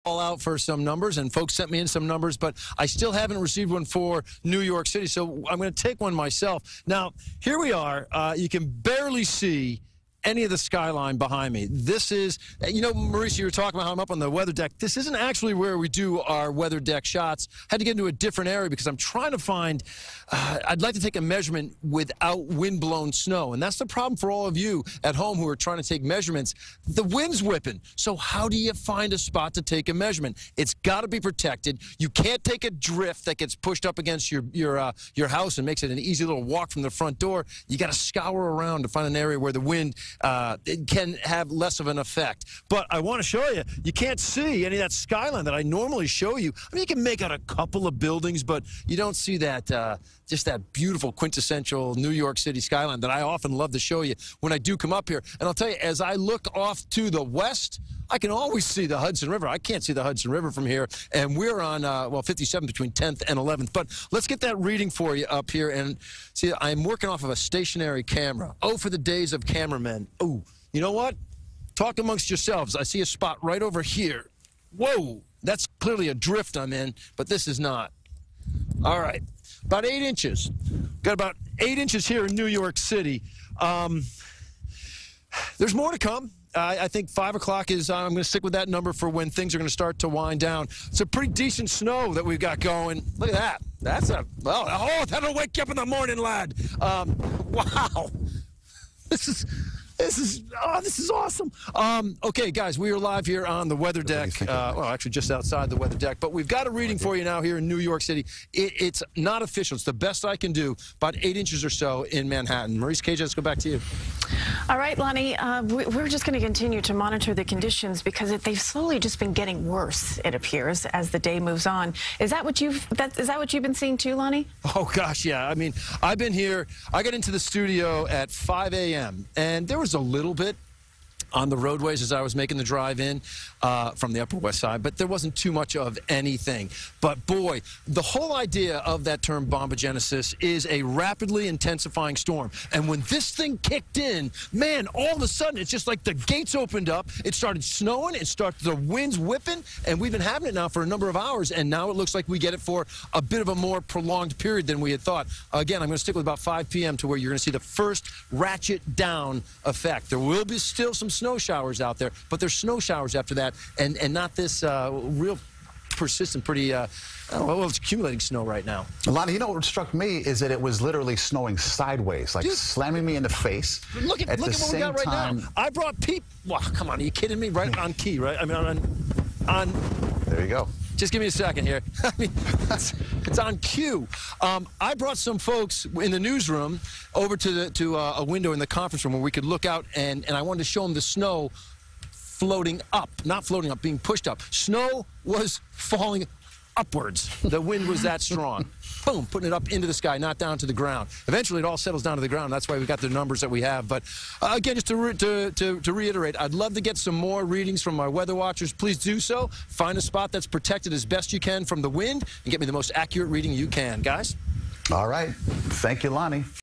all out for some numbers, and folks sent me in some numbers, but I still haven't received one for New York City, so I'm going to take one myself. Now, here we are. You can barely see any of the skyline behind me. This is, you know, Maurice, you were talking about how I'm up on the weather deck. This isn't actually where we do our weather deck shots. Had to get into a different area because I'm trying to find, I'd like to take a measurement without wind-blown snow. And that's the problem for all of you at home who are trying to take measurements. The wind's whipping. So how do you find a spot to take a measurement? It's got to be protected. You can't take a drift that gets pushed up against your house and makes it an easy little walk from the front door. You got to scour around to find an area where the wind it can have less of an effect. But I want to show you, you can't see any of that skyline that I normally show you. I mean, you can make out a couple of buildings, but you don't see that, just that beautiful quintessential New York City skyline that I often love to show you when I do come up here. And I'll tell you, as I look off to the west, I can always see the Hudson River. I can't see the Hudson River from here. And we're on, well, 57 between 10th and 11th. But let's get that reading for you up here. And see, I'm working off of a stationary camera. Oh, for the days of cameramen. Oh, you know what? Talk amongst yourselves. I see a spot right over here. Whoa, that's clearly a drift I'm in, but this is not. All right, about 8 inches. Got about 8 inches here in New York City. There's more to come. I think 5 o'clock is, I'm going to stick with that number for when things are going to start to wind down. It's a pretty decent snow that we've got going. Look at that. That's a, well, oh, that'll wake you up in the morning, lad. Wow. This is awesome. Okay, guys, we are live here on the weather deck. Well, actually just outside the weather deck. But we've got a reading for you now here in New York City. It's not official. It's the best I can do. About 8 inches or so in Manhattan. Maurice Cage, let's go back to you. All right, Lonnie, we're just going to continue to monitor the conditions because they've slowly just been getting worse, it appears, as the day moves on. Is that what you've been seeing too, Lonnie? Oh, gosh, yeah. I mean, I've been here. I got into the studio at 5 a.m., and there was a little bit on the roadways as I was making the drive in from the Upper West Side, but there wasn't too much of anything. But boy, the whole idea of that term bombogenesis is a rapidly intensifying storm. And when this thing kicked in, man, all of a sudden it's just like the gates opened up. It started snowing, the winds whipping, and we've been having it now for a number of hours, and now it looks like we get it for a bit of a more prolonged period than we had thought. Again, I'm going to stick with about 5 p.m. to where you're going to see the first ratchet down effect. There will be still some snow showers out there, but there's snow showers after that, and not this real persistent, pretty, well, it's accumulating snow right now. Lonnie, you know what struck me is that it was literally snowing sideways, like slamming me in the face. Look at what we got right now. I brought people. Wow, come on, are you kidding me? Right on key, right? I mean, on. There you go. Just give me a second here. I mean, it's on cue. I brought some folks in the newsroom over to a window in the conference room where we could look out, and I wanted to show them the snow floating up. Not floating up, being pushed up. Snow was falling upwards. The wind was that strong. Boom, putting it up into the sky, not down to the ground. Eventually, it all settles down to the ground. That's why we got the numbers that we have. But again, just to reiterate, I'd love to get some more readings from my weather watchers. Please do so. Find a spot that's protected as best you can from the wind and get me the most accurate reading you can. Guys? All right. Thank you, Lonnie.